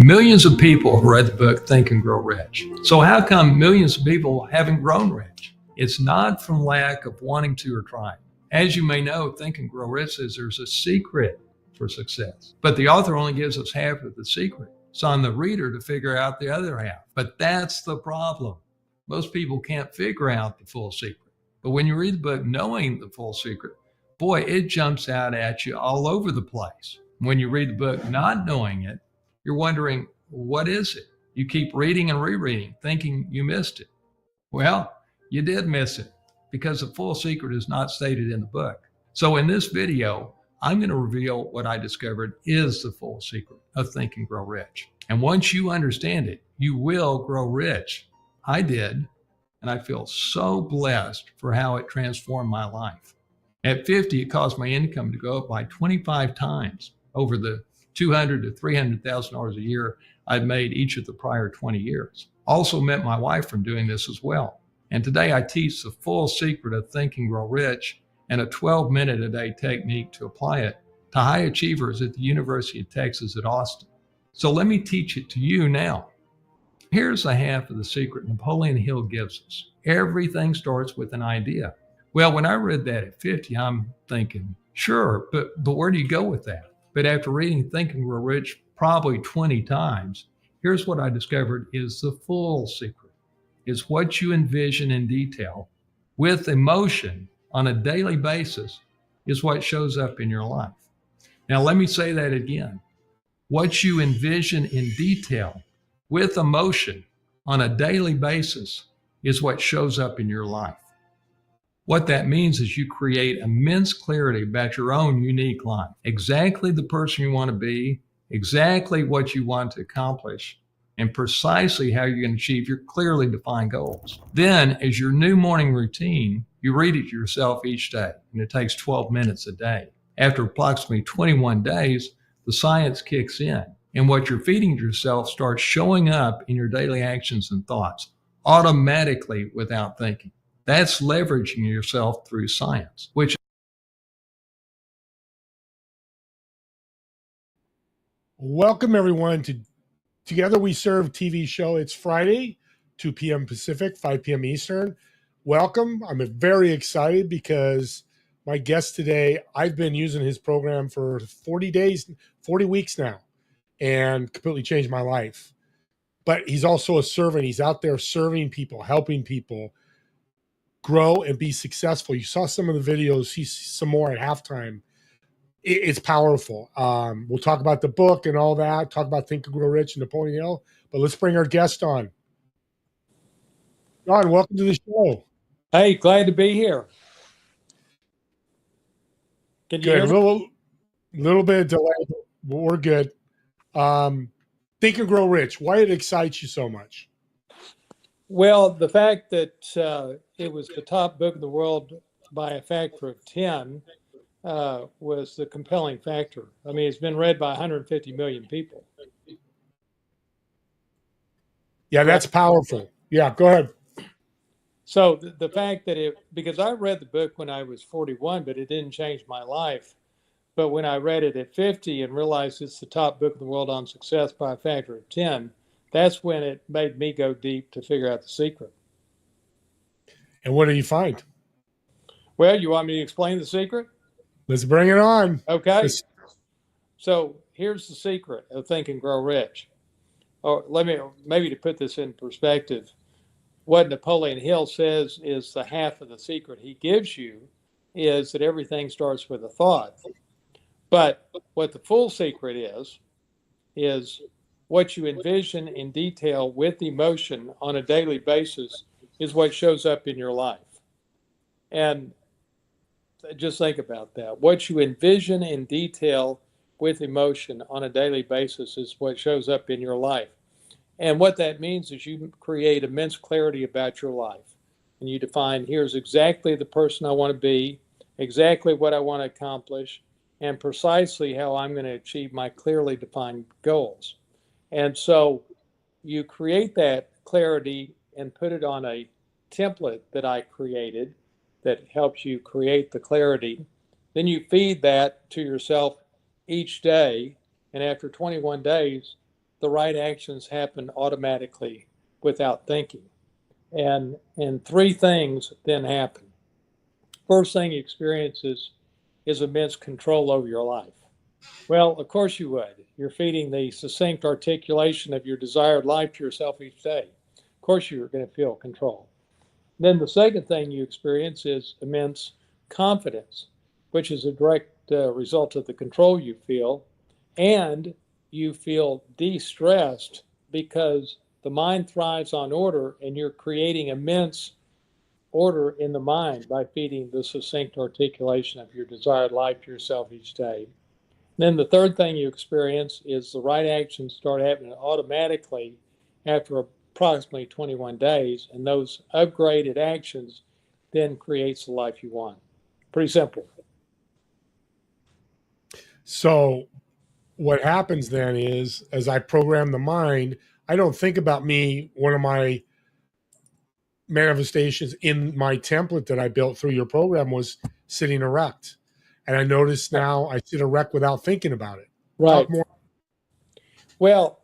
Millions of people have read the book Think and Grow Rich. So how come millions of people haven't grown rich? It's not from lack of wanting to or trying. As you may know, Think and Grow Rich says there's a secret for success, but the author only gives us half of the secret. It's on the reader to figure out the other half. But that's the problem. Most people can't figure out the full secret. But when you read the book knowing the full secret, boy, it jumps out at you all over the place. When you read the book not knowing it, you're wondering, what is it? You keep reading and rereading, thinking you missed it. Well, you did miss it because the full secret is not stated in the book. So in this video, I'm going to reveal what I discovered is the full secret of Think and Grow Rich. And once you understand it, you will grow rich. I did, and I feel so blessed for how it transformed my life. At 50, it caused my income to go up by 25 times over the $200,000 to $300,000 a year I'd made each of the prior 20 years. Also met my wife from doing this as well. And today I teach the full secret of Think and Grow Rich and a 12-minute a day technique to apply it to high achievers at the University of Texas at Austin. So let me teach it to you now. Here's a half of the secret Napoleon Hill gives us. Everything starts with an idea. Well, when I read that at 50, I'm thinking, sure, but where do you go with that? But after reading Think and Grow Rich probably 20 times, here's what I discovered is the full secret. Is what you envision in detail with emotion on a daily basis is what shows up in your life. Now, let me say that again. What you envision in detail with emotion on a daily basis is what shows up in your life. What that means is you create immense clarity about your own unique life, exactly the person you want to be, exactly what you want to accomplish, and precisely how you're going to achieve your clearly defined goals. Then, as your new morning routine, you read it to yourself each day, and it takes 12 minutes a day. After approximately 21 days, the science kicks in, and what you're feeding yourself starts showing up in your daily actions and thoughts automatically without thinking. That's leveraging yourself through science, which Welcome everyone to Together We Serve TV show. It's Friday, 2 p.m. Pacific, 5 p.m. Eastern. Welcome. I'm very excited because my guest today, I've been using his program for 40 weeks now, and completely changed my life. But he's also a servant. He's out there serving people, helping people grow and be successful. You saw some of the videos, see some more at halftime. It's powerful. We'll talk about the book and all that, talk about Think and Grow Rich and Napoleon Hill, but let's bring our guest on. John, welcome to the show. Hey, glad to be here. Can you hear me? Little bit of delay, but we're good. Think and Grow Rich, why it excites you so much? Well, the fact that it was the top book in the world by a factor of 10 was the compelling factor. I mean, it's been read by 150 million people. Yeah, that's powerful. Yeah, go ahead. So the fact that because I read the book when I was 41, but it didn't change my life. But when I read it at 50 and realized it's the top book in the world on success by a factor of 10, that's when it made me go deep to figure out the secret. And what did you find? Well, you want me to explain the secret? Let's bring it on. Okay. So here's the secret of Think and Grow Rich. Or maybe to put this in perspective, what Napoleon Hill says is the half of the secret he gives you is that everything starts with a thought. But what the full secret is what you envision in detail with emotion on a daily basis is what shows up in your life. And just think about that. What you envision in detail with emotion on a daily basis is what shows up in your life. And what that means is you create immense clarity about your life. And you define, here's exactly the person I want to be, exactly what I want to accomplish, and precisely how I'm going to achieve my clearly defined goals. And so you create that clarity and put it on a template that I created that helps you create the clarity. Then you feed that to yourself each day. And after 21 days, the right actions happen automatically without thinking. And three things then happen. First thing you experience is immense control over your life. Well, of course you would. You're feeding the succinct articulation of your desired life to yourself each day. Of course you're going to feel control. Then the second thing you experience is immense confidence, which is a direct result of the control you feel. And you feel de-stressed because the mind thrives on order, and you're creating immense order in the mind by feeding the succinct articulation of your desired life to yourself each day. Then the third thing you experience is the right actions start happening automatically after approximately 21 days, and those upgraded actions then creates the life you want. Pretty simple. So what happens then is, as I program the mind, I don't think about me. One of my manifestations in my template that I built through your program was sitting erect. And I notice now I sit erect without thinking about it. Right. Talk more. Well,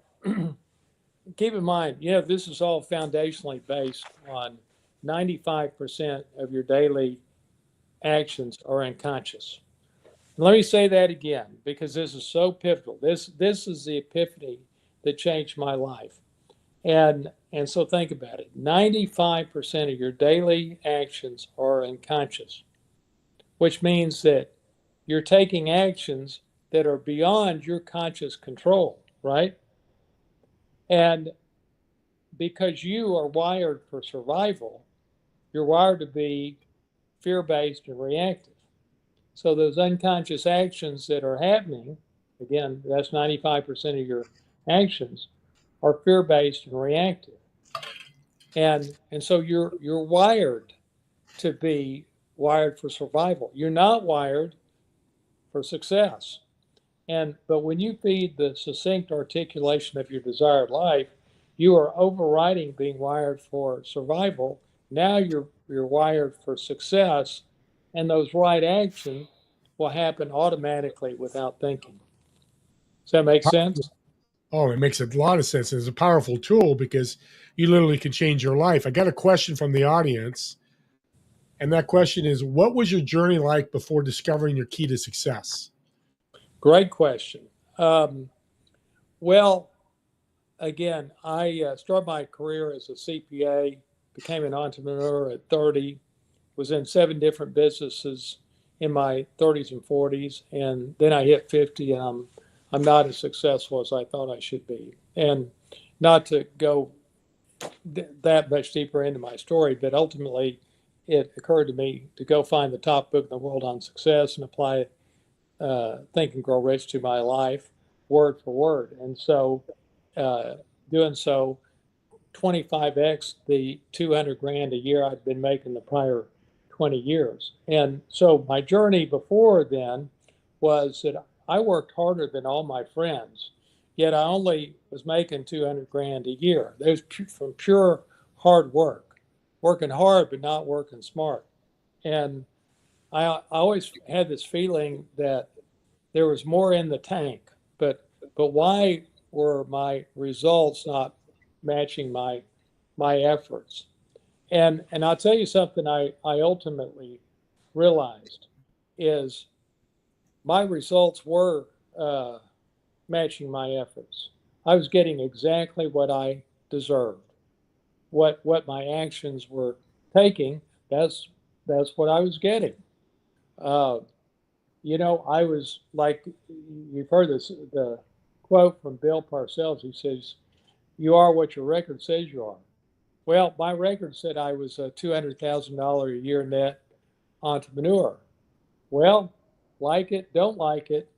keep in mind, this is all foundationally based on 95% of your daily actions are unconscious. Let me say that again, because this is so pivotal. This is the epiphany that changed my life. And so think about it. 95% of your daily actions are unconscious, which means that you're taking actions that are beyond your conscious control, right? And because you are wired for survival, you're wired to be fear-based and reactive. So those unconscious actions that are happening, again, that's 95% of your actions, are fear-based and reactive. And so you're wired to be wired for survival. You're not wired for success. But when you feed the succinct articulation of your desired life, you are overriding being wired for survival. Now you're wired for success, and those right actions will happen automatically without thinking. Does that make sense? Oh, it makes a lot of sense. It's a powerful tool because you literally can change your life. I got a question from the audience, and that question is, what was your journey like before discovering your key to success? Great question. Well, again, I started my career as a CPA, became an entrepreneur at 30, was in 7 different businesses in my 30s and 40s, and then I hit 50, and I'm not as successful as I thought I should be. And not to go that much deeper into my story, but ultimately it occurred to me to go find the top book in the world on success and apply Think and Grow Rich to my life word for word. And so doing so 25x the 200 grand a year I'd been making the prior 20 years. And so my journey before then was that I worked harder than all my friends, yet I only was making 200 grand a year. That was from pure hard work, working hard but not working smart. And I always had this feeling that there was more in the tank, but why were my results not matching my efforts? And I'll tell you something I ultimately realized is my results were matching my efforts. I was getting exactly what I deserved. What my actions were taking, that's what I was getting. Uh, I was like, you've heard this, the quote from Bill Parcells. He says, "You are what your record says you are." Well, my record said I was a $200,000 a year net entrepreneur. Well, like it, don't like it,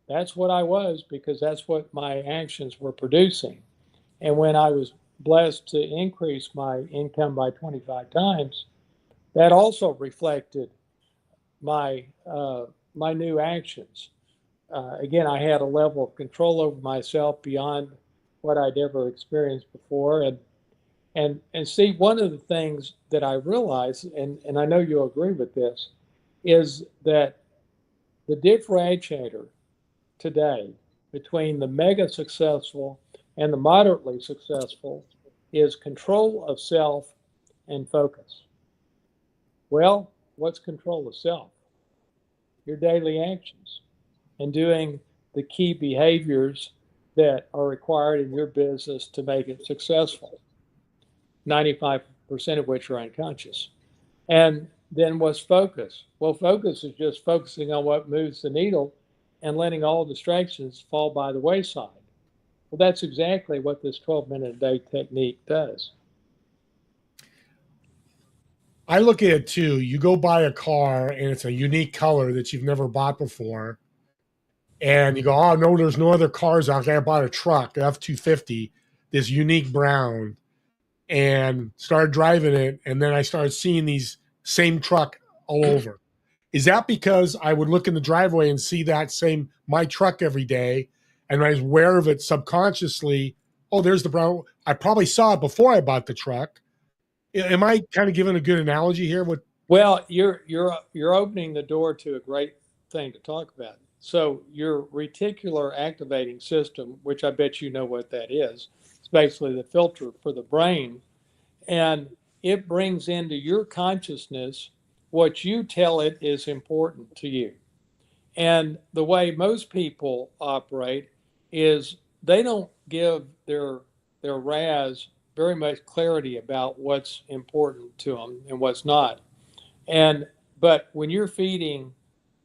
that's what I was, because that's what my actions were producing. And when I was blessed to increase my income by 25 times, that also reflected my my new actions. Again, I had a level of control over myself beyond what I'd ever experienced before. And see, one of the things that I realize, and I know you'll agree with this, is that the differentiator today between the mega successful And the moderately successful is control of self and focus. Well, what's control of self? Your daily actions and doing the key behaviors that are required in your business to make it successful, 95% of which are unconscious. And then what's focus? Well, focus is just focusing on what moves the needle and letting all distractions fall by the wayside. Well, that's exactly what this 12-minute a day technique does. I look at it too. You go buy a car and it's a unique color that you've never bought before. And you go, oh, no, there's no other cars out there. I bought a truck, F-250, this unique brown, and started driving it. And then I started seeing these same truck all over. Is that because I would look in the driveway and see that same, my truck every day, and I was aware of it subconsciously? Oh, there's the brown. I probably saw it before I bought the truck. Am I kind of giving a good analogy here? Well, you're opening the door to a great thing to talk about. So your reticular activating system, which I bet you know what that is, it's basically the filter for the brain, and it brings into your consciousness what you tell it is important to you. And the way most people operate is they don't give their RAS very much clarity about what's important to them and what's not. And but when you're feeding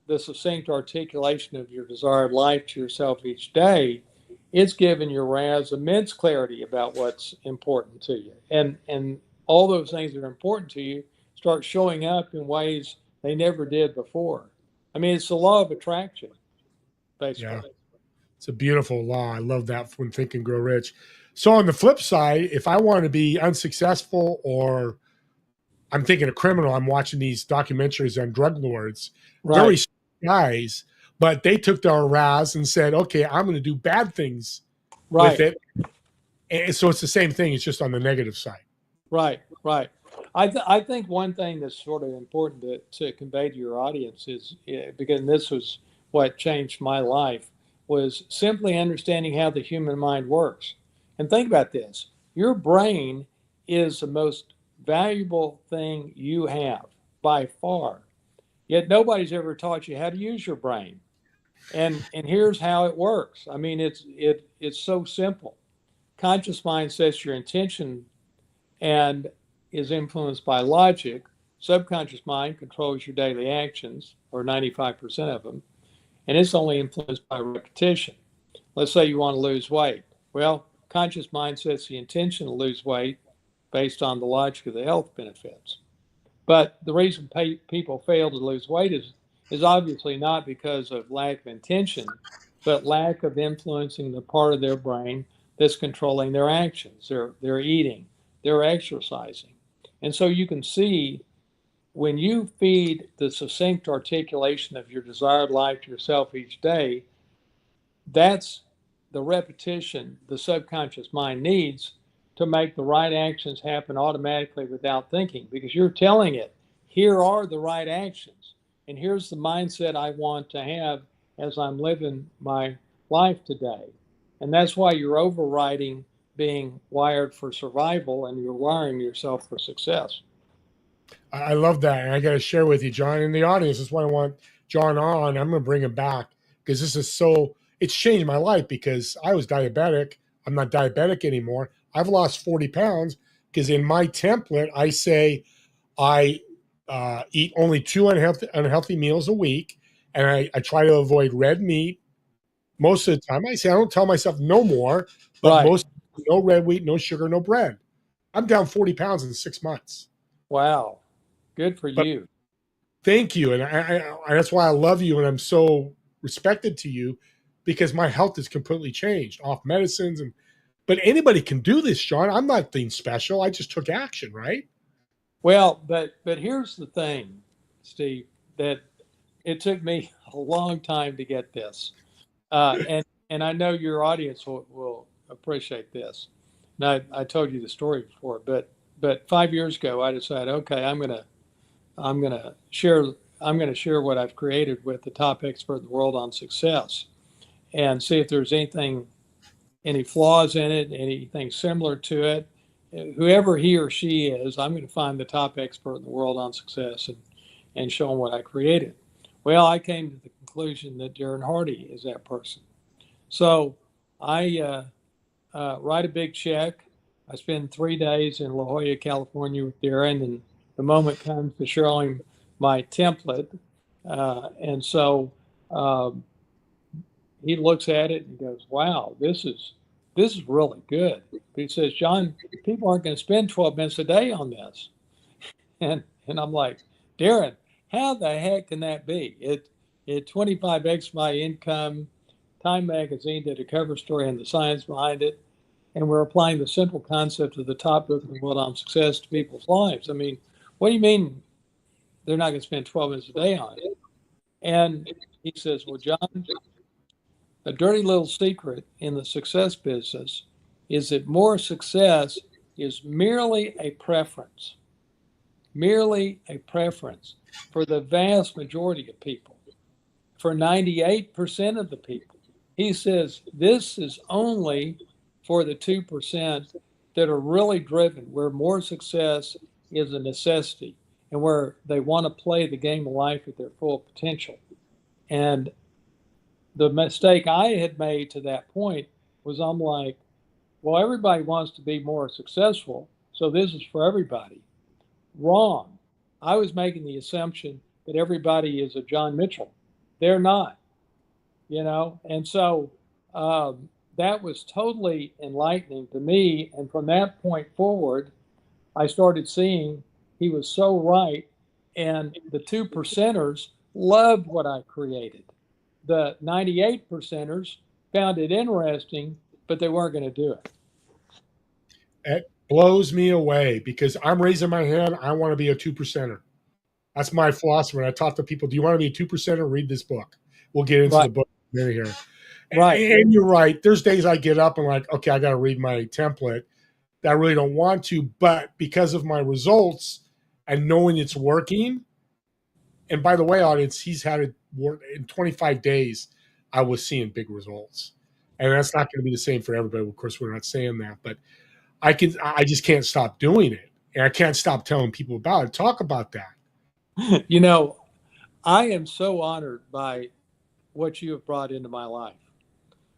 the succinct articulation of your desired life to yourself each day, it's giving your RAS immense clarity about what's important to you. And all those things that are important to you start showing up in ways they never did before. I mean, it's the law of attraction, basically. Yeah, it's a beautiful law. I love that from Think and Grow Rich. So on the flip side, if I want to be unsuccessful, or I'm thinking a criminal, I'm watching these documentaries on drug lords, very Right, guys, but they took their RAS and said, okay, I'm going to do bad things with right, it. And so it's the same thing. It's just on the negative side. right. I think one thing that's sort of important to convey to your audience is, because this was what changed my life, was simply understanding how the human mind works. And think about this: your brain is the most valuable thing you have by far. Yet nobody's ever taught you how to use your brain. And here's how it works. I mean, it's so simple. Conscious mind sets your intention and is influenced by logic. Subconscious mind controls your daily actions, or 95% of them, and it's only influenced by repetition. Let's say you want to lose weight. Well, conscious mind sets the intention to lose weight based on the logic of the health benefits. But the reason people fail to lose weight is obviously not because of lack of intention, but lack of influencing the part of their brain that's controlling their actions, their eating, their exercising. And so you can see, when you feed the succinct articulation of your desired life to yourself each day, that's the repetition the subconscious mind needs to make the right actions happen automatically without thinking, because you're telling it, here are the right actions, and here's the mindset I want to have as I'm living my life today. And that's why you're overriding being wired for survival and you're wiring yourself for success. I love that. And I got to share with you, John, in the audience. That's why I want John on. I'm going to bring him back because this is it's changed my life because I was diabetic. I'm not diabetic anymore. I've lost 40 pounds because in my template, I say I eat only two unhealthy meals a week. And I try to avoid red meat most of the time. I say I don't tell myself no more, but Right. no red wheat, no sugar, no bread. I'm down 40 pounds in 6 months. Wow. Good for But you. thank you. And that's why I love you. And I'm so respected to you because my health has completely changed off medicines. But anybody can do this, John. I'm not being special. I just took action, right? Well, but here's the thing, Steve, that it took me a long time to get this. And I know your audience will appreciate this. Now, I told you the story before, but 5 years ago, I decided, okay, I'm gonna share what I've created with the top expert in the world on success, and see if there's anything any flaws in it, anything similar to it. Whoever he or she is, I'm going to find the top expert in the world on success and show them what I created. Well, I came to the conclusion that Darren Hardy is that person. So I write a big check. I spend 3 days in La Jolla, California with Darren, and the moment comes to show him my template. And so um, he looks at it and goes, "Wow, this is really good." But he says, "John, people aren't going to spend 12 minutes a day on this." And I'm like, "Darren, how the heck can that be? It 25x my income. Time Magazine did a cover story on the science behind it, and we're applying the central concept of the top book in the world on success to people's lives. I mean, what do you mean they're not going to spend 12 minutes a day on it?" And he says, "Well, John, a dirty little secret in the success business is that more success is merely a preference for the vast majority of people, for 98% of the people." He says this is only for the 2% that are really driven, where more success is a necessity and where they want to play the game of life at their full potential. And the mistake I had made to that point was I'm like, well, everybody wants to be more successful, so this is for everybody. Wrong. I was making the assumption that everybody is a John Mitchell. They're not, and so that was totally enlightening to me. And from that point forward, I started seeing he was so right. And the 2%ers loved what I created. The 98 percenters found it interesting, but they weren't going to do it. It blows me away because I'm raising my hand. I want to be a 2%er. That's my philosophy. When I talk to people, do you want to be a 2%er? Read this book. We'll get into Right. the book in a minute here. Right. And you're right. There's days I get up and like, okay, I got to read my template that I really don't want to, but because of my results and knowing it's working, and by the way, audience, he's had it work in 25 days. I was seeing big results, and that's not going to be the same for everybody. Of course, we're not saying that, but I just can't stop doing it, and I can't stop telling people about it. Talk about that. I am so honored by what you have brought into my life.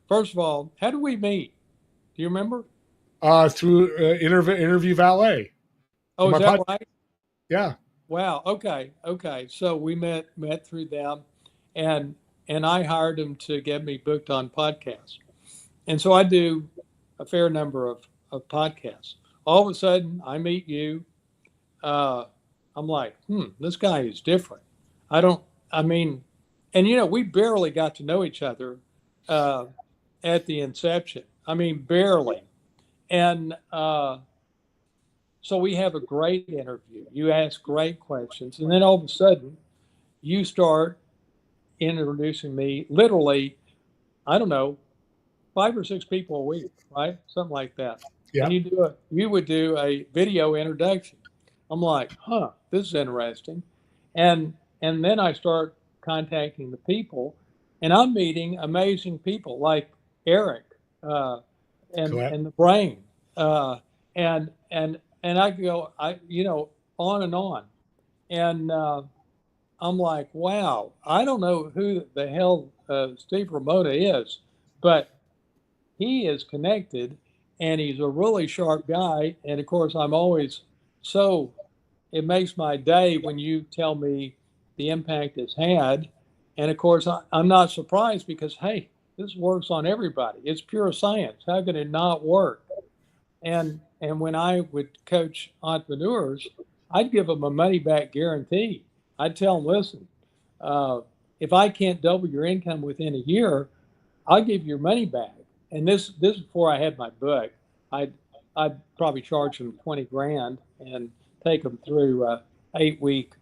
First of all, how did we meet? Do you remember? Through interview valet. Oh, is that right? Yeah. Wow. Okay. So we met through them, and I hired them to get me booked on podcasts, and so I do a fair number of podcasts. All of a sudden, I meet you. I'm like, this guy is different. I mean, and we barely got to know each other at the inception. I mean, barely. And so we have a great interview. You ask great questions. And then all of a sudden, you start introducing me literally, I don't know, 5 or 6 people a week, right? Something like that. Yeah. And you would do a video introduction. I'm like, this is interesting. And then I start contacting the people, and I'm meeting amazing people like Eric and the brain, and I go, on and on, and I'm like, wow, I don't know who the hell Steve Ramona is, but he is connected, and he's a really sharp guy. And of course, it makes my day when you tell me the impact it's had. And of course, I'm not surprised because, hey, this works on everybody. It's pure science. How could it not work? And when I would coach entrepreneurs, I'd give them a money back guarantee. I'd tell them, listen, if I can't double your income within a year, I'll give you your money back. And this is before I had my book. I'd probably charge them 20 grand and take them through a 8-week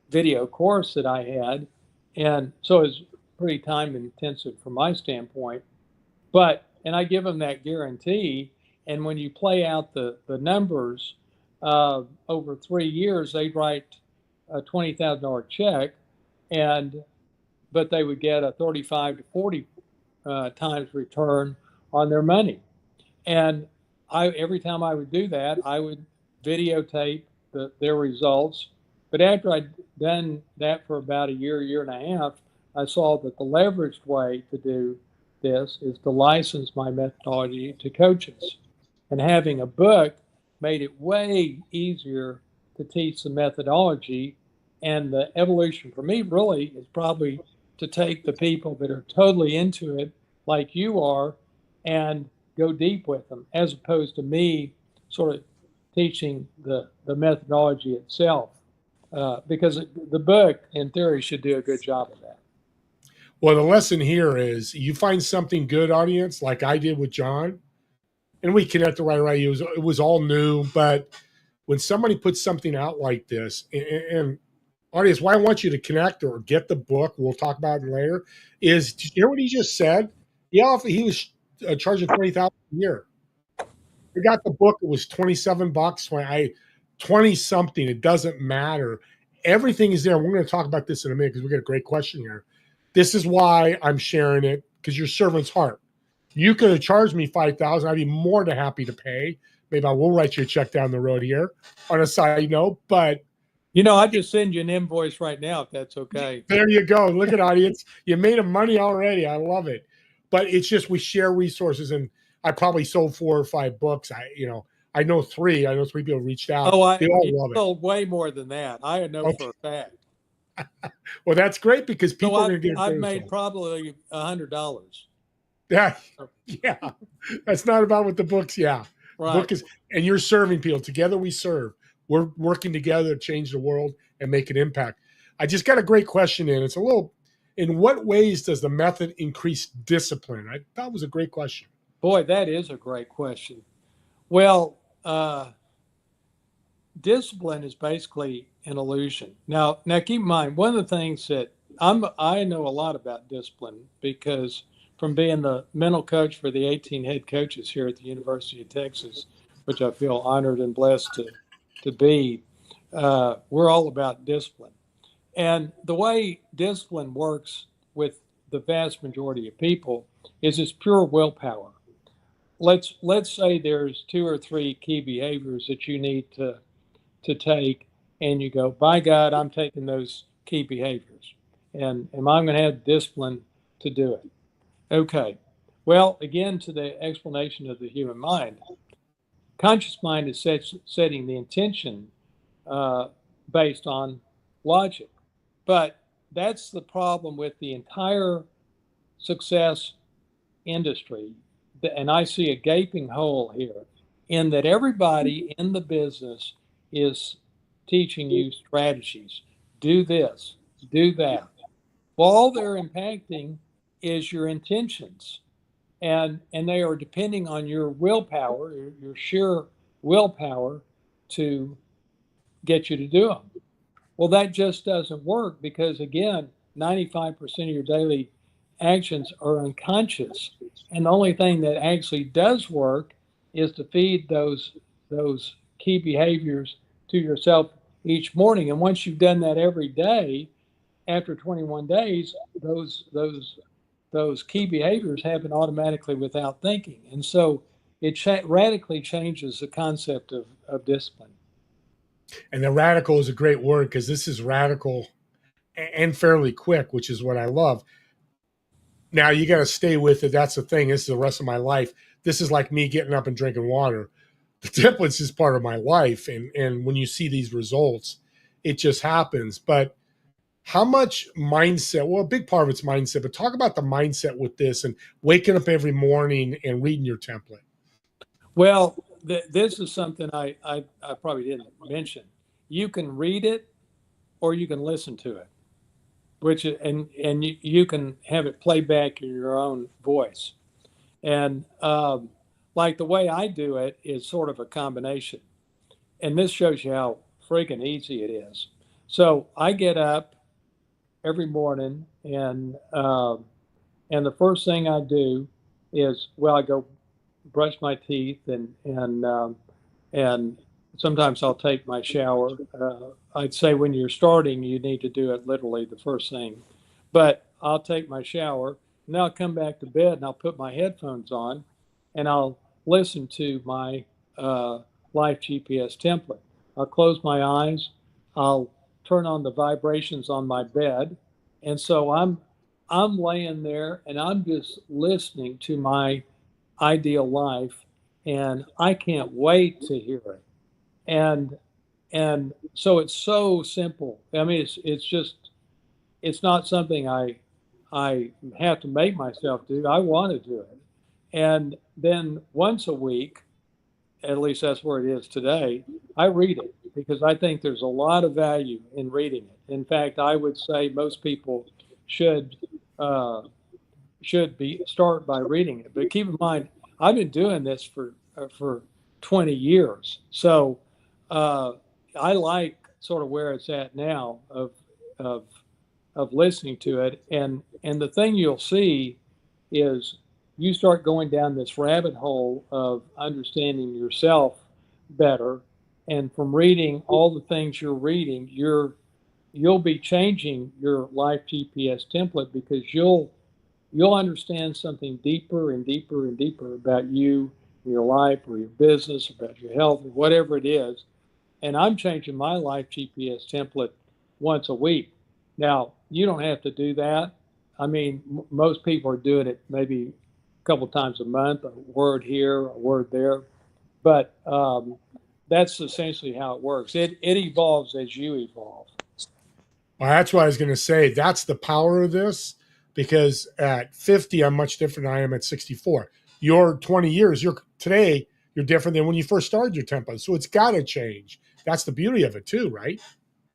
video course that I had. And so it's pretty time intensive from my standpoint, and I give them that guarantee. And when you play out the numbers, over 3 years, they'd write a $20,000 check, but they would get a 35 to 40 times return on their money. And every time I would do that, I would videotape their results. But after I'd done that for about a year and a half, I saw that the leveraged way to do this is to license my methodology to coaches. And having a book made it way easier to teach the methodology. And the evolution for me really is probably to take the people that are totally into it, like you are, and go deep with them, as opposed to me sort of teaching the methodology itself. Because the book, in theory, should do a good job of that. Well, the lesson here is you find something good, audience, like I did with John, and we connected right away. It was all new, but when somebody puts something out like this, and audience, why I want you to connect or get the book, we'll talk about it later, is did you hear what he just said? Yeah, he was charging $20,000 a year. I got the book. It was $27 when I 20 something. It doesn't matter. Everything is there. We're going to talk about this in a minute because we got a great question here. This is why I'm sharing it, because your servant's heart. You could have charged me $5,000. I'd be more than happy to pay. Maybe I will write you a check down the road here on a side note, but I just send you an invoice right now if that's okay. there you go. Look at audience. You made them money already. I love it. But it's just we share resources, and I probably sold 4 or 5 books. I know 3. I know 3 people reached out. They all love it. Sold way more than that. I know for a fact. Well, that's great because people are going to get. I've made probably $100. Yeah, that's not about what the books. Yeah, right. Book is, and you're serving people. Together we serve. We're working together to change the world and make an impact. I just got a great question in. It's a little. In what ways does the method increase discipline? I thought it was a great question. Boy, that is a great question. Well, discipline is basically an illusion. Now keep in mind, one of the things that I know a lot about discipline because from being the mental coach for the 18 head coaches here at the University of Texas, which I feel honored and blessed to be, we're all about discipline. And the way discipline works with the vast majority of people is it's pure willpower. Let's say there's 2 or 3 key behaviors that you need to take, and you go, by God, I'm taking those key behaviors, and I'm going to have discipline to do it. Okay. Well, again, to the explanation of the human mind, conscious mind is setting the intention based on logic. But that's the problem with the entire success industry. And I see a gaping hole here in that everybody in the business is teaching you strategies. Do this, do that. Well, all they're impacting is your intentions. And they are depending on your willpower, your sheer willpower to get you to do them. Well, that just doesn't work because, again, 95% of your daily actions are unconscious. And the only thing that actually does work is to feed those key behaviors to yourself each morning. And once you've done that every day, after 21 days, those key behaviors happen automatically without thinking. And so it radically changes the concept of discipline. And the radical is a great word because this is radical and fairly quick, which is what I love. Now you got to stay with it. That's the thing. This is the rest of my life. This is like me getting up and drinking water. The templates is part of my life. And when you see these results, it just happens. But how much mindset? Well, a big part of it's mindset, but talk about the mindset with this and waking up every morning and reading your template. Well, this is something I probably didn't mention. You can read it or you can listen to it, and you can have it play back in your own voice. And like the way I do it is sort of a combination. And this shows you how freaking easy it is. So I get up every morning and the first thing I do is, well, I go brush my teeth and sometimes I'll take my shower. I'd say when you're starting, you need to do it literally the first thing. But I'll take my shower and then I'll come back to bed and I'll put my headphones on and I'll listen to my life GPS template. I'll close my eyes. I'll turn on the vibrations on my bed, and so I'm laying there and I'm just listening to my ideal life, and I can't wait to hear it. And so it's so simple. I mean, it's just it's not something I have to make myself do. I want to do it. And then once a week, at least that's where it is today, I read it because I think there's a lot of value in reading it. In fact, I would say most people should uh, should be start by reading it. But keep in mind, I've been doing this for 20 years, so uh, I like sort of where it's at now of of listening to it. And the thing you'll see is you start going down this rabbit hole of understanding yourself better. And from reading all the things you're reading, you'll be changing your life GPS template because you'll understand something deeper and deeper and deeper about you, your life, or your business, about your health, or whatever it is. And I'm changing my life GPS template once a week. Now, you don't have to do that. I mean, most people are doing it maybe a couple times a month, a word here, a word there. But that's essentially how it works. It evolves as you evolve. Well, that's what I was going to say. That's the power of this, because at 50, I'm much different than I am at 64. You're 20 years. You're different than when you first started your template. So it's got to change. That's the beauty of it too, right?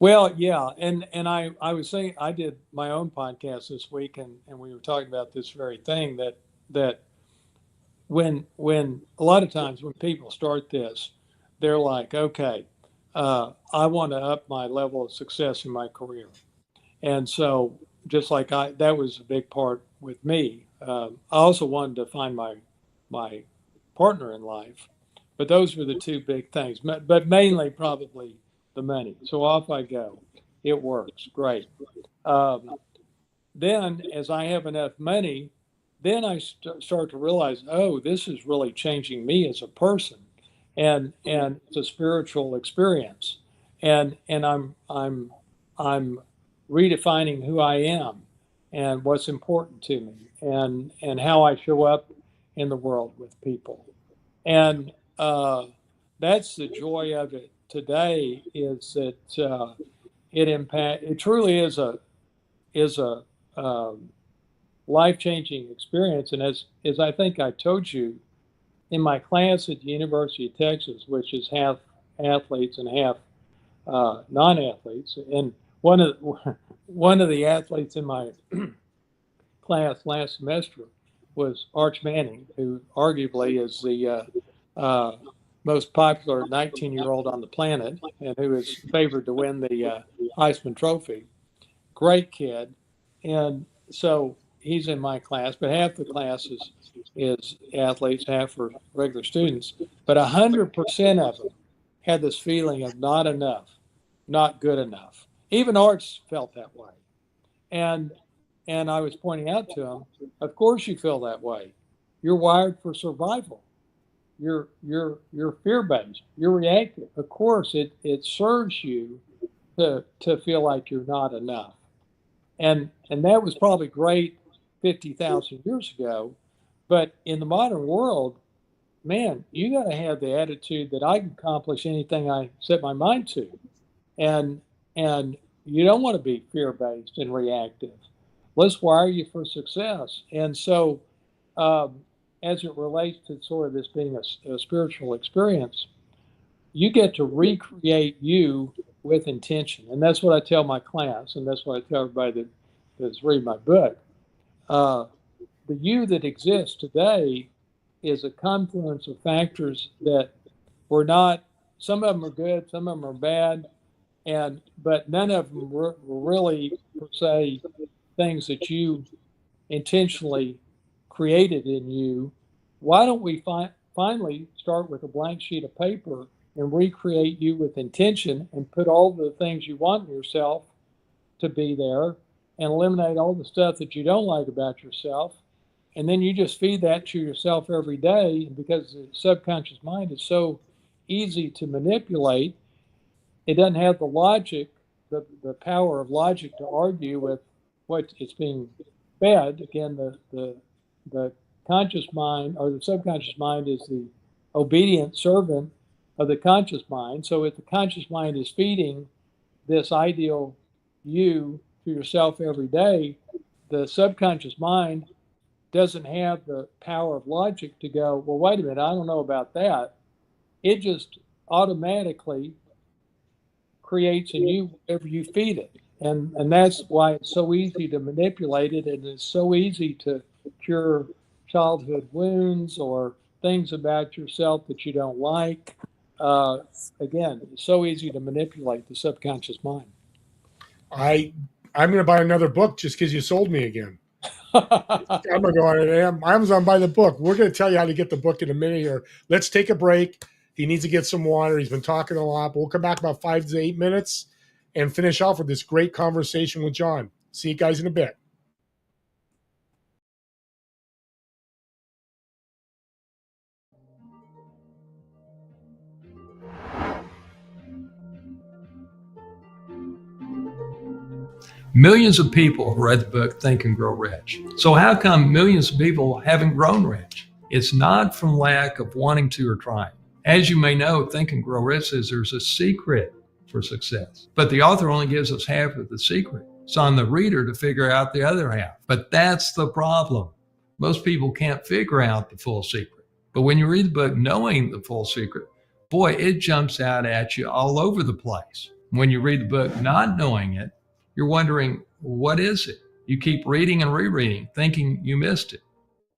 Well, yeah, and I was saying I did my own podcast this week, and we were talking about this very thing that when a lot of times when people start this, they're like, okay, I want to up my level of success in my career, and so just like that was a big part with me. I also wanted to find my partner in life, but those were the two big things. But mainly probably the money. So off I go. It works great. Um, then as I have enough money, then I start to realize, oh, this is really changing me as a person, and it's a spiritual experience, and I'm redefining who I am and what's important to me, and how I show up in the world with people, and that's the joy of it today. Is that it truly is a um, life changing experience. And as I think I told you in my class at the University of Texas, which is half athletes and half non athletes, and one of the athletes in my class last semester was Arch Manning, who arguably is the most popular 19-year-old on the planet and who is favored to win the Heisman Trophy. Great kid. And so he's in my class, but half the class is athletes, half are regular students. But 100% of them had this feeling of not enough, not good enough. Even Arts felt that way. And I was pointing out to him, of course you feel that way. You're wired for survival. You're fear based. You're reactive. Of course, it serves you to feel like you're not enough. And that was probably great 50,000 years ago, but in the modern world, man, you got to have the attitude that I can accomplish anything I set my mind to, and you don't want to be fear based and reactive. Let's wire you for success. And so, um, as it relates to sort of this being a spiritual experience, you get to recreate you with intention. And that's what I tell my class, and that's what I tell everybody that's reading my book. Uh, the you that exists today is a confluence of factors that were not, some of them are good, some of them are bad, but none of them were really, per se, things that you intentionally created in you. Why don't we finally start with a blank sheet of paper and recreate you with intention and put all the things you want in yourself to be there and eliminate all the stuff that you don't like about yourself And then you just feed that to yourself every day. And because the subconscious mind is so easy to manipulate, it doesn't have the logic, the power of logic to argue with what it's being fed. Again, the conscious mind or the subconscious mind is the obedient servant of the conscious mind. So if the conscious mind is feeding this ideal you to yourself every day, the subconscious mind doesn't have the power of logic to go, well, wait a minute, I don't know about that. It just automatically creates in you whatever you feed it. And that's why it's so easy to manipulate it, and it's so easy to cure childhood wounds or things about yourself that you don't like. Again, it's so easy to manipulate the subconscious mind. I'm going to buy another book just because you sold me again. I'm going to go on Amazon, buy the book. We're going to tell you how to get the book in a minute here. Let's take a break. He needs to get some water. He's been talking a lot, but we'll come back about 5 to 8 minutes and finish off with this great conversation with John. See you guys in a bit. Millions of people have read the book Think and Grow Rich. So how come millions of people haven't grown rich? It's not from lack of wanting to or trying. As you may know, Think and Grow Rich says there's a secret for success. But the author only gives us half of the secret. It's on the reader to figure out the other half. But that's the problem. Most people can't figure out the full secret. But when you read the book knowing the full secret, boy, it jumps out at you all over the place. When you read the book not knowing it, you're wondering, what is it? You keep reading and rereading, thinking you missed it.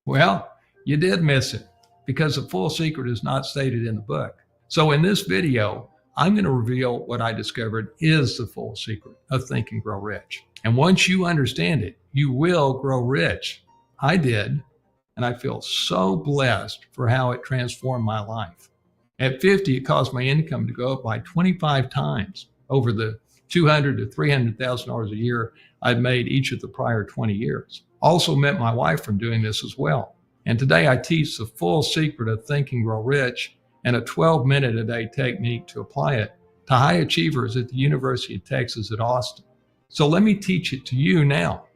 Well, you did miss it because the full secret is not stated in the book. So in this video, I'm going to reveal what I discovered is the full secret of Think and Grow Rich. And once you understand it, you will grow rich. I did, and I feel so blessed for how it transformed my life. At 50, it caused my income to go up by 25 times over the $200,000 to $300,000 a year I'd made each of the prior 20 years. Also met my wife from doing this as well. And today I teach the full secret of Think and Grow Rich and a 12-minute-a-day technique to apply it to high achievers at the University of Texas at Austin. So let me teach it to you now.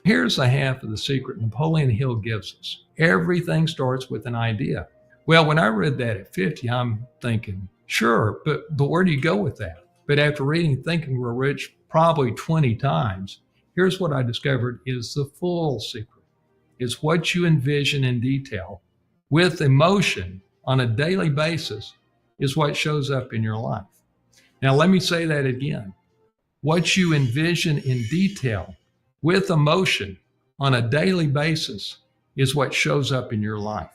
Here's the half of the secret Napoleon Hill gives us. Everything starts with an idea. Well, when I read that at 50, I'm thinking, sure, but where do you go with that? But after reading Think and Grow Rich probably 20 times, here's what I discovered is the full secret. It's what you envision in detail with emotion on a daily basis is what shows up in your life. Now, let me say that again. What you envision in detail with emotion on a daily basis is what shows up in your life.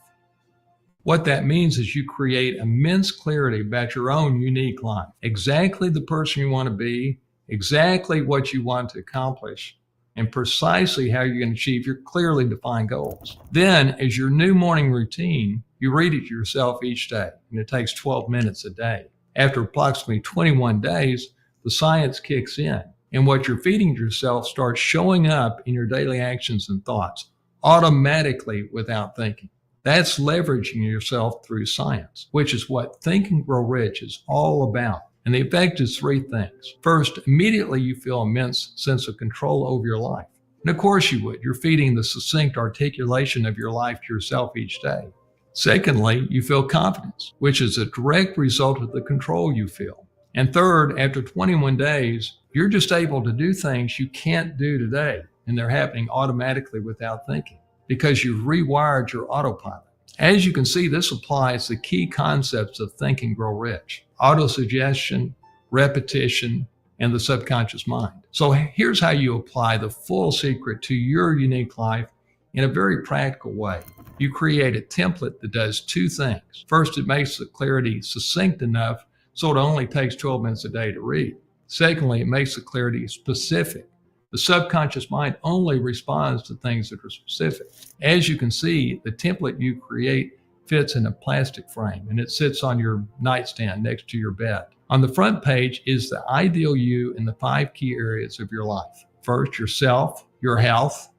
What that means is you create immense clarity about your own unique life, exactly the person you want to be, exactly what you want to accomplish, and precisely how you're going to achieve your clearly defined goals. Then, as your new morning routine, you read it to yourself each day, and it takes 12 minutes a day. After approximately 21 days, the science kicks in, and what you're feeding yourself starts showing up in your daily actions and thoughts automatically without thinking. That's leveraging yourself through science, which is what Think and Grow Rich is all about. And the effect is three things. First, immediately you feel immense sense of control over your life. And of course you would. You're feeding the succinct articulation of your life to yourself each day. Secondly, you feel confidence, which is a direct result of the control you feel. And third, after 21 days, you're just able to do things you can't do today, and they're happening automatically without thinking, because you've rewired your autopilot. As you can see, this applies the key concepts of Think and Grow Rich: autosuggestion, repetition, and the subconscious mind. So here's how you apply the full secret to your unique life in a very practical way. You create a template that does two things. First, it makes the clarity succinct enough so it only takes 12 minutes a day to read. Secondly, it makes the clarity specific. The subconscious mind only responds to things that are specific. As you can see, the template you create fits in a plastic frame, and it sits on your nightstand next to your bed. On the front page is the ideal you in the 5 key areas of your life. First, yourself, your health,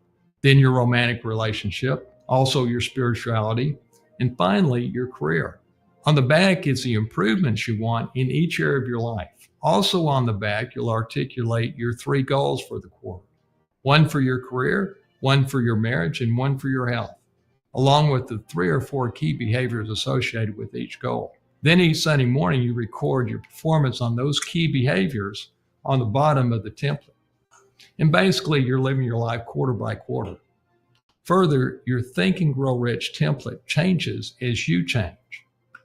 then your romantic relationship, also your spirituality, and finally, your career. On the back is the improvements you want in each area of your life. Also on the back, you'll articulate your 3 goals for the quarter. 1 for your career, 1 for your marriage, and 1 for your health, along with the 3 or 4 key behaviors associated with each goal. Then each Sunday morning, you record your performance on those key behaviors on the bottom of the template. And basically, you're living your life quarter by quarter. Further, your Think and Grow Rich template changes as you change.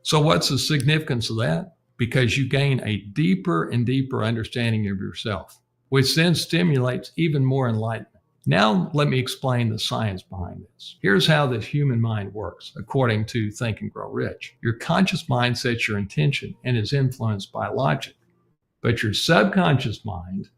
So what's the significance of that? Because you gain a deeper and deeper understanding of yourself, which then stimulates even more enlightenment. Now, let me explain the science behind this. Here's how the human mind works, according to Think and Grow Rich. Your conscious mind sets your intention and is influenced by logic, but your subconscious mind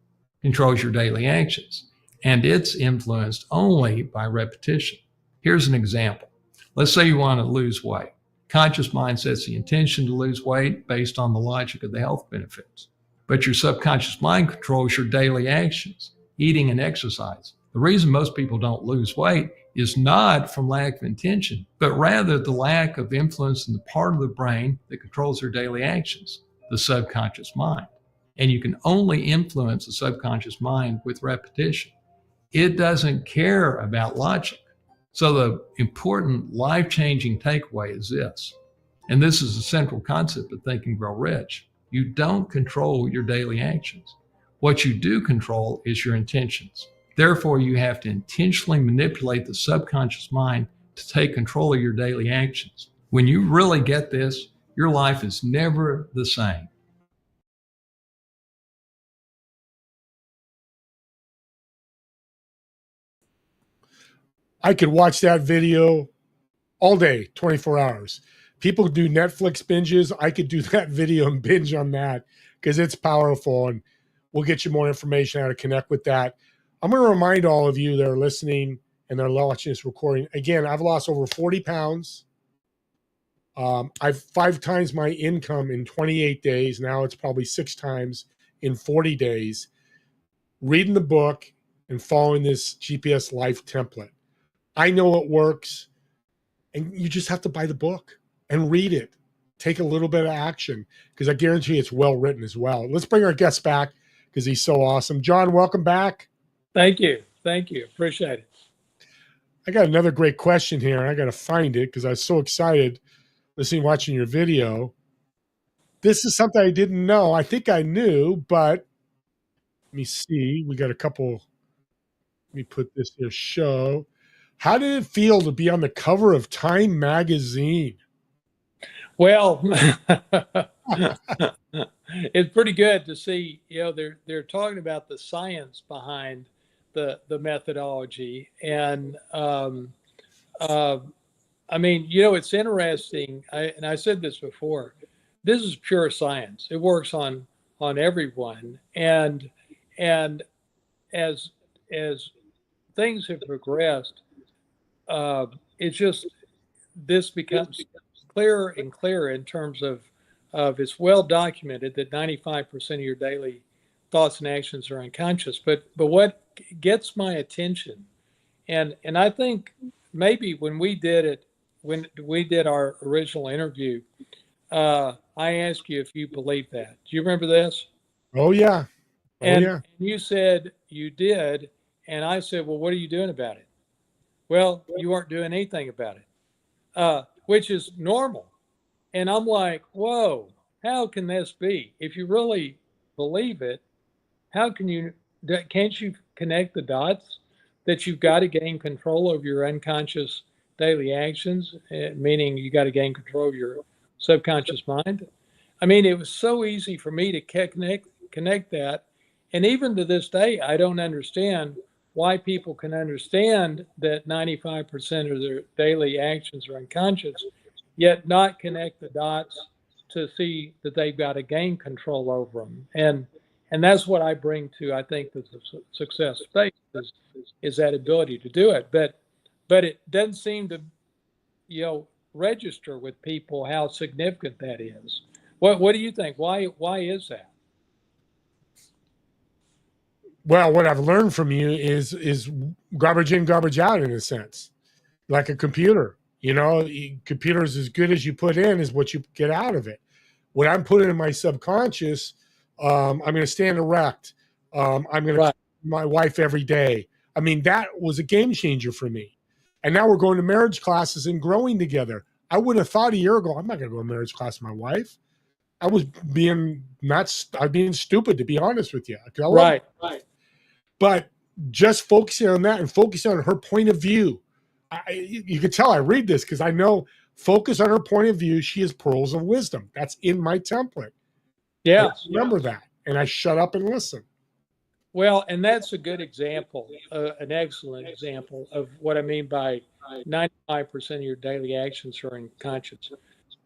controls your daily actions, and it's influenced only by repetition. Here's an example. Let's say you want to lose weight. Conscious mind sets the intention to lose weight based on the logic of the health benefits, but your subconscious mind controls your daily actions, eating and exercise. The reason most people don't lose weight is not from lack of intention, but rather the lack of influence in the part of the brain that controls their daily actions, the subconscious mind. And you can only influence the subconscious mind with repetition. It doesn't care about logic. So the important life-changing takeaway is this, and this is the central concept of Think and Grow Rich. You don't control your daily actions. What you do control is your intentions. Therefore, you have to intentionally manipulate the subconscious mind to take control of your daily actions. When you really get this, your life is never the same. I could watch that video all day, 24 hours. People do Netflix binges. I could do that video and binge on that because it's powerful, and we'll get you more information how to connect with that. I'm going to remind all of you that are listening and they're watching this recording. Again, I've lost over 40 pounds. I've 5 times my income in 28 days. Now it's probably 6 times in 40 days. Reading the book and following this GPS life template. I know it works, and you just have to buy the book and read it. Take a little bit of action because I guarantee it's well written as well. Let's bring our guest back because he's so awesome. John, welcome back. Thank you. Thank you. Appreciate it. I got another great question here, and I got to find it because I was so excited watching your video. This is something I didn't know. I think I knew, but let me see. We got a couple. Let me put this here. Show. How did it feel to be on the cover of Time magazine? Well, it's pretty good to see, they're talking about the science behind the methodology. And I mean, it's interesting. I said this before, this is pure science. It works on everyone. And as things have progressed, it's just, this becomes clearer and clearer in terms of it's well documented that 95% of your daily thoughts and actions are unconscious. But what gets my attention, and I think maybe when we did our original interview, I asked you if you believe that. Do you remember this? Oh yeah. And you said you did, and I said, well, what are you doing about it? Well, you weren't doing anything about it, which is normal. And I'm like, whoa, how can this be? If you really believe it, can't you connect the dots that you've got to gain control of your unconscious daily actions, meaning you got to gain control of your subconscious mind? I mean, it was so easy for me to connect that. And even to this day, I don't understand why people can understand that 95% of their daily actions are unconscious, yet not connect the dots to see that they've got to gain control over them. And that's what I bring to, I think, the success space is that ability to do it. But it doesn't seem to, register with people how significant that is. What do you think? Why is that? Well, what I've learned from you is garbage in, garbage out in a sense. like a computer. Computers, as good as you put in is what you get out of it. What I'm putting in my subconscious, I'm going to stand erect. I'm going to Right. talk to my wife every day. I mean, that was a game changer for me. And now we're going to marriage classes and growing together. I would have thought a year ago, I'm not going to go to marriage class with my wife. I was being stupid, to be honest with you. I love Right. her. But just focusing on that and focusing on her point of view. You can tell I read this because I know, focus on her point of view. She has pearls of wisdom. That's in my template. Yeah. Remember that. And I shut up and listen. Well, and that's a good example, an excellent example of what I mean by 95% of your daily actions are unconscious.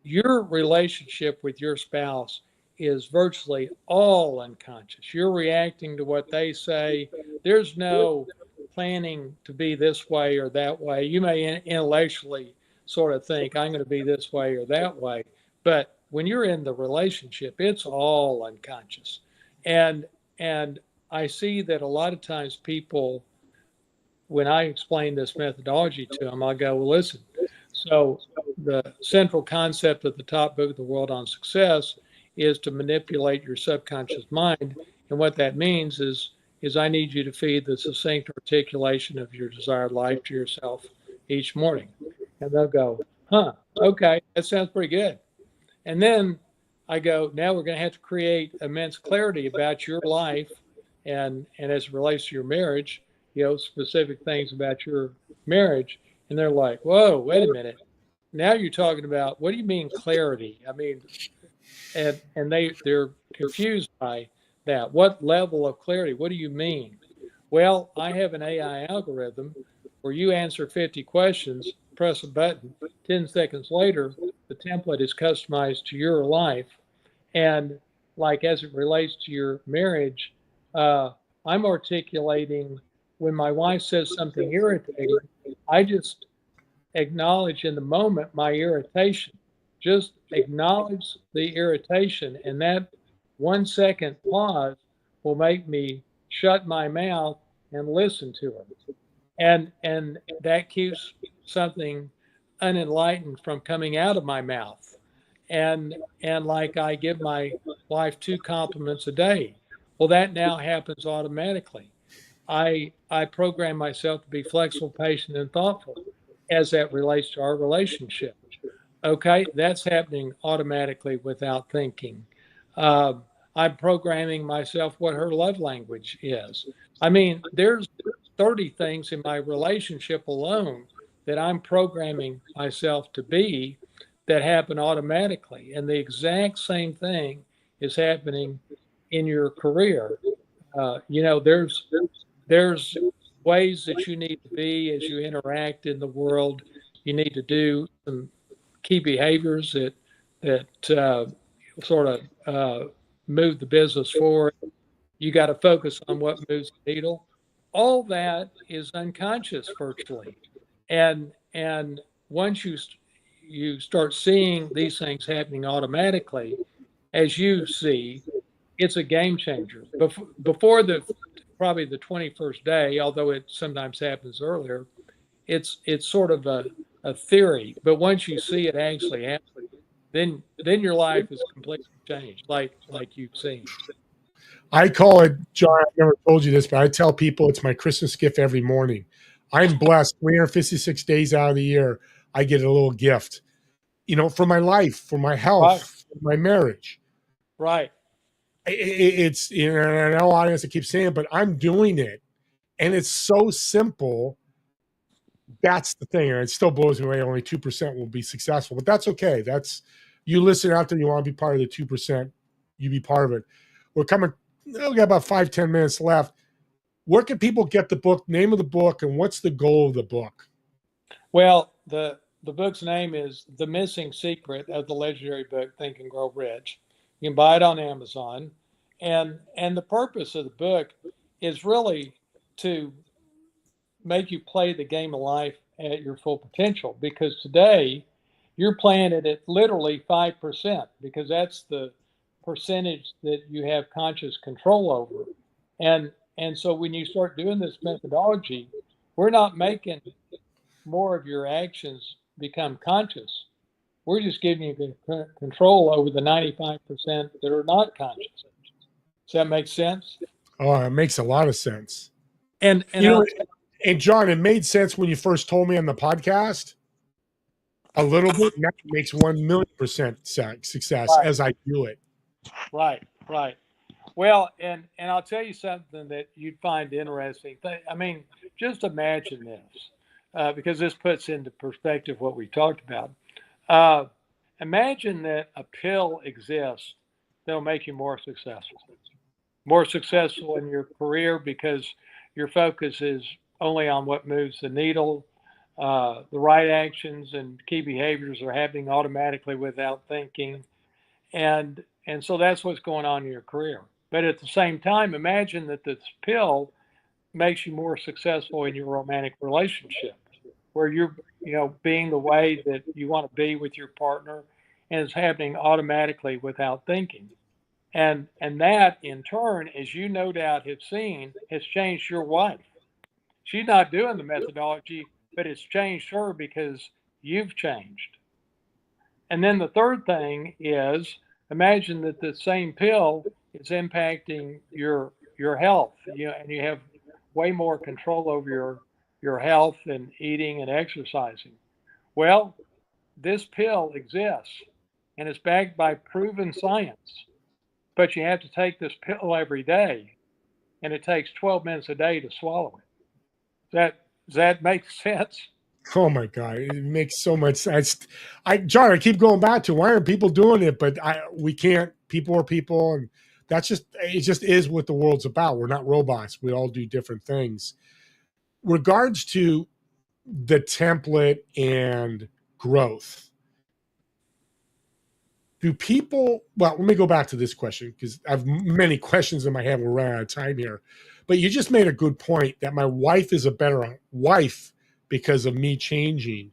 Your relationship with your spouse is virtually all unconscious. You're reacting to what they say. There's no planning to be this way or that way. You may intellectually sort of think, I'm going to be this way or that way. But when you're in the relationship, it's all unconscious. And, and I see that a lot of times people, when I explain this methodology to them, I go, well, listen, so the central concept of the top book of the world on success is to manipulate your subconscious mind. And what that means is I need you to feed the succinct articulation of your desired life to yourself each morning. And they'll go, huh, okay, that sounds pretty good. And then I go, now we're going to have to create immense clarity about your life and as it relates to your marriage, specific things about your marriage. And they're like, whoa, wait a minute. Now you're talking about, what do you mean clarity? I mean, and they're confused by that. What level of clarity? What do you mean? Well, I have an AI algorithm where you answer 50 questions, press a button, 10 seconds later, the template is customized to your life. And like as it relates to your marriage, I'm articulating when my wife says something irritating, I just acknowledge in the moment my irritation. Just acknowledge the irritation, and that 1 second pause will make me shut my mouth and listen to her. And that keeps something unenlightened from coming out of my mouth. And like I give my wife 2 compliments a day. Well, that now happens automatically. I program myself to be flexible, patient, and thoughtful as that relates to our relationship. Okay, that's happening automatically without thinking. Uh, I'm programming myself what her love language is. I mean, there's 30 things in my relationship alone that I'm programming myself to be that happen automatically. And the exact same thing is happening in your career. There's ways that you need to be as you interact in the world. You need to do some key behaviors that sort of move the business forward. You got to focus on what moves the needle. All that is unconscious virtually, and once you start seeing these things happening automatically, as you see, it's a game changer. Before the probably the 21st day, although it sometimes happens earlier, it's sort of a theory. But once you see it actually happen, then your life is completely changed, like you've seen. I call it, John, I've never told you this, but I tell people it's my Christmas gift every morning. I'm blessed 356 days out of the year. I get a little gift, for my life, for my Right, health, for my marriage. right, It's, I know audience, I keep saying it, but I'm doing it. And it's so simple. That's the thing. And it still blows me away. Only 2% will be successful, but that's okay. You listen out there, you want to be part of the 2%, you be part of it. We got about 5-10 minutes left. Where can people get the book, name of the book, and what's the goal of the book? Well, the book's name is The Missing Secret of the legendary book Think and Grow Rich. You can buy it on Amazon, and the purpose of the book is really to make you play the game of life at your full potential. Because today you're playing it at literally 5%, because that's the percentage that you have conscious control over. And so when you start doing this methodology, we're not making more of your actions become conscious. We're just giving you control over the 95% that are not conscious. Does that make sense? Oh, it makes a lot of sense. And You know, I'll and John, it made sense when you first told me on the podcast. A little bit now makes 1,000,000% success right, as I do it. right, right. Well, and I'll tell you something that you'd find interesting. I mean, just imagine this, because this puts into perspective what we talked about. Uh, Imagine that a pill exists that'll make you more successful in your career because your focus is only on what moves the needle. The right actions and key behaviors are happening automatically without thinking, and so that's what's going on in your career. But at the same time, imagine that this pill makes you more successful in your romantic relationship, where you're, being the way that you want to be with your partner, and it's happening automatically without thinking. And that in turn, as you no doubt have seen, has changed your wife. She's not doing the methodology, but it's changed her because you've changed. And then the third thing is, imagine that the same pill is impacting your health. And you have way more control over your health and eating and exercising. Well, this pill exists and it's backed by proven science, but you have to take this pill every day, and it takes 12 minutes a day to swallow it. Does that make sense? Oh my God, it makes so much sense. John, I keep going back to why aren't people doing it? But we can't. People are people, and it just is what the world's about. We're not robots. We all do different things. Regards to the template and growth, do people? Well, let me go back to this question because I have many questions in my head. We're running out of time here, but you just made a good point that my wife is a better wife because of me changing.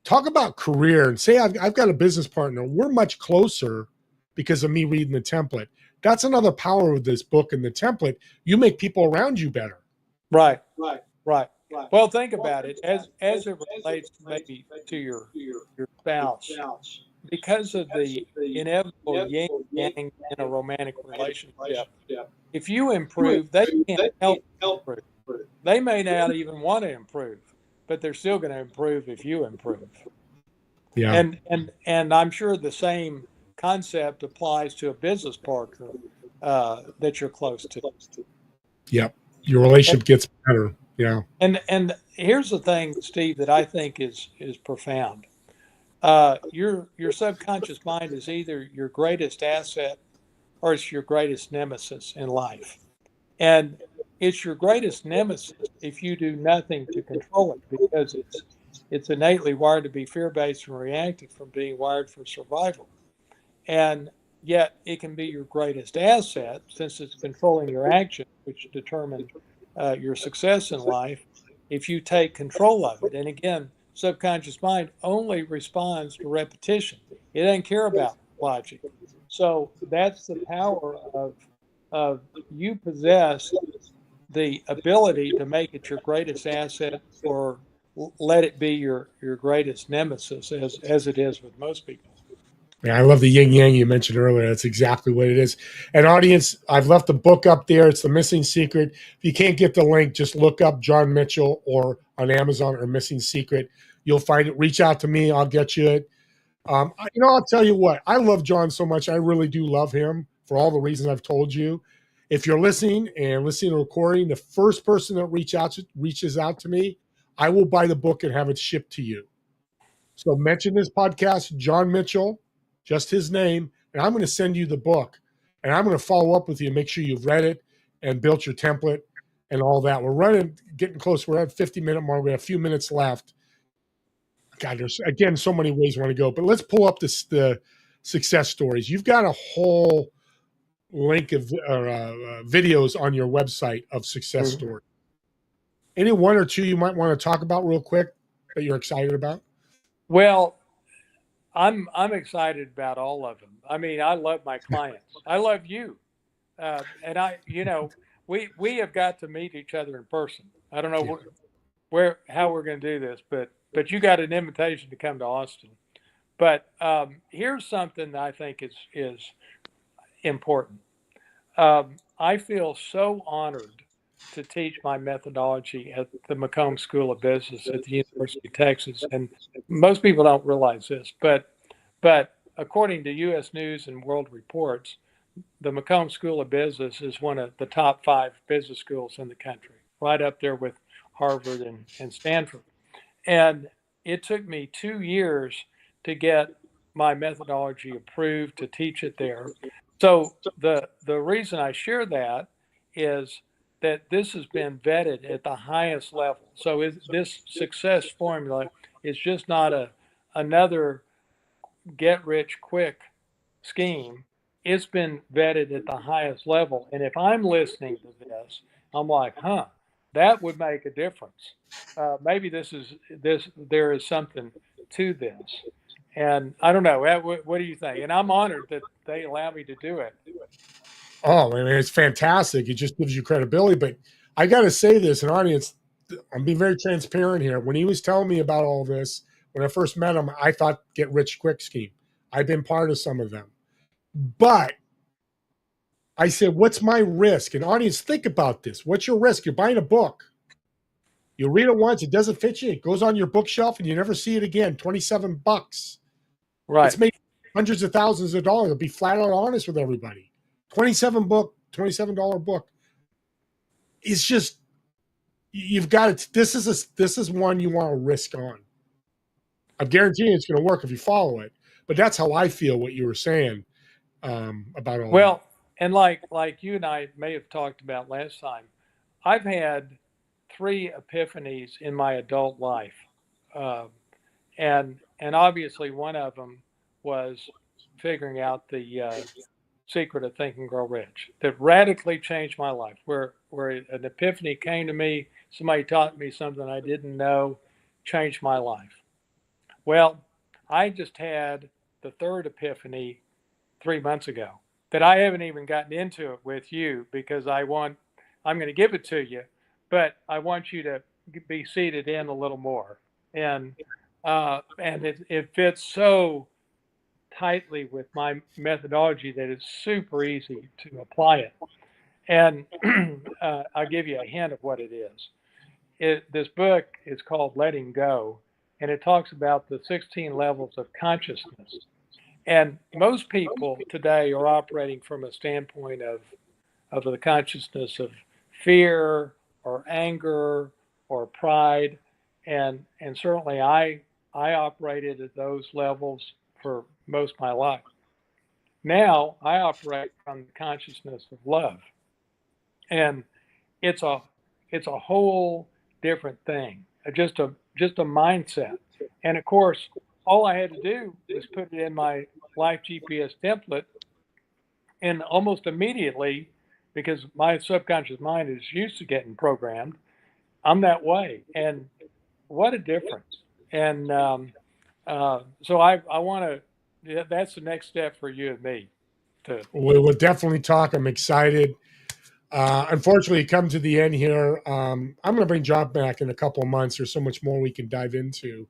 Talk about career and say I've got a business partner. We're much closer because of me reading the template. That's another power of this book and the template. You make people around you better. Right, right. Well, think about it as it relates maybe to your spouse, because of the inevitable yin yang in a romantic relationship. If you improve, they can't help but improve. They may not even want to improve, but they're still going to improve if you improve. Yeah. And I'm sure the same concept applies to a business partner that you're close to. Yep. Your relationship gets better. Yeah. And here's the thing, Steve, that I think is profound. Your subconscious mind is either your greatest asset or it's your greatest nemesis in life. And it's your greatest nemesis if you do nothing to control it, because it's innately wired to be fear-based and reactive from being wired for survival. And yet it can be your greatest asset since it's controlling your actions, which determine your success in life, if you take control of it. And again, subconscious mind only responds to repetition. It doesn't care about logic. So that's the power of you possess the ability to make it your greatest asset, or let it be your greatest nemesis, as it is with most people. Yeah, I love the yin yang you mentioned earlier. That's exactly what it is. And audience, I've left the book up there. It's The Missing Secret. If you can't get the link, just look up John Mitchell or on Amazon or Missing Secret. You'll find it. Reach out to me. I'll get you it. I'll tell you what. I love John so much. I really do love him for all the reasons I've told you. If you're listening to recording, the first person that reaches out to me, I will buy the book and have it shipped to you. So mention this podcast, John Mitchell, just his name, and I'm going to send you the book. And I'm going to follow up with you, make sure you've read it and built your template and all that. We're getting close. We're at 50-minute mark. We have a few minutes left. God, there's, again, so many ways we want to go. But let's pull up the success stories. You've got a whole link of videos on your website of success Mhm. stories. Any one or two you might want to talk about real quick that you're excited about? Well, I'm excited about all of them. I mean, I love my clients. I love you, and we have got to meet each other in person. I don't know. how we're going to do this, but you got an invitation to come to Austin. But here's something that I think is important. I feel so honored to teach my methodology at the McComb School of Business at the University of Texas, and most people don't realize this, but according to U.S. News and World Reports, the McComb School of Business is one of the top 5 business schools in the country, right up there with Harvard and Stanford. And it took me 2 years to get my methodology approved to teach it there. So the reason I share that is that this has been vetted at the highest level. So this success formula is just not another get rich quick scheme. It's been vetted at the highest level. And if I'm listening to this, I'm like, that would make a difference. Maybe there is something to this. And I don't know. What do you think? And I'm honored that they allow me to do it. Oh, I mean, it's fantastic. It just gives you credibility. But I got to say this, an audience, I'm being very transparent here. When he was telling me about all this, when I first met him, I thought get rich quick scheme. I've been part of some of them. But I said, what's my risk? And audience, think about this. What's your risk? You're buying a book. You read it once, it doesn't fit you. It goes on your bookshelf and you never see it again. $27. Right. It's made hundreds of thousands of dollars. I'll be flat out honest with everybody. $27 book. It's just, you've got to, this is one you want to risk on. I'm guaranteeing it's going to work if you follow it. But that's how I feel what you were saying about all well, and like you and I may have talked about last time, I've had 3 epiphanies in my adult life, and obviously one of them was figuring out the secret of Think and Grow Rich that radically changed my life. Where an epiphany came to me, somebody taught me something I didn't know, changed my life. Well, I just had the 3rd epiphany 3 months ago that I haven't even gotten into it with you because I'm going to give it to you, but I want you to be seated in a little more. And it fits so tightly with my methodology that it's super easy to apply it. And I'll give you a hint of what it is. This book is called Letting Go, and it talks about the 16 levels of consciousness. And most people today are operating from a standpoint of the consciousness of fear or anger or pride. And certainly I operated at those levels for most of my life. Now I operate from the consciousness of love. And it's a whole different thing, just a mindset. And of course, all I had to do was put it in my Life GPS template, and almost immediately, because my subconscious mind is used to getting programmed, I'm that way. And what a difference. And so I want to, that's the next step for you and me. We'll definitely talk. I'm excited. Unfortunately, come to the end here. I'm going to bring John back in a couple of months. There's so much more we can dive into.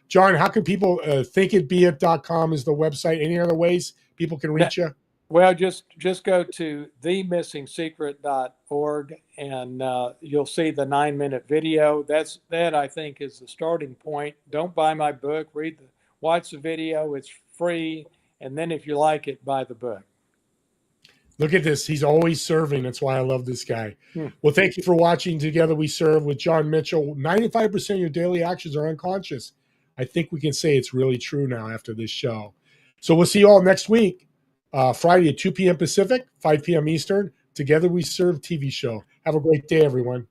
John, how can people thinkitbeit.com is the website? Any other ways people can reach you? Well, just go to themissingsecret.org and you'll see the 9-minute video. That I think is the starting point. Don't buy my book. Watch the video. It's free. And then if you like it, buy the book. Look at this. He's always serving. That's why I love this guy. Well, thank you for watching Together We Serve with John Mitchell. 95% of your daily actions are unconscious. I think we can say it's really true now after this show. So we'll see you all next week, Friday at 2 p.m. Pacific, 5 p.m. Eastern. Together We Serve TV show. Have a great day, everyone.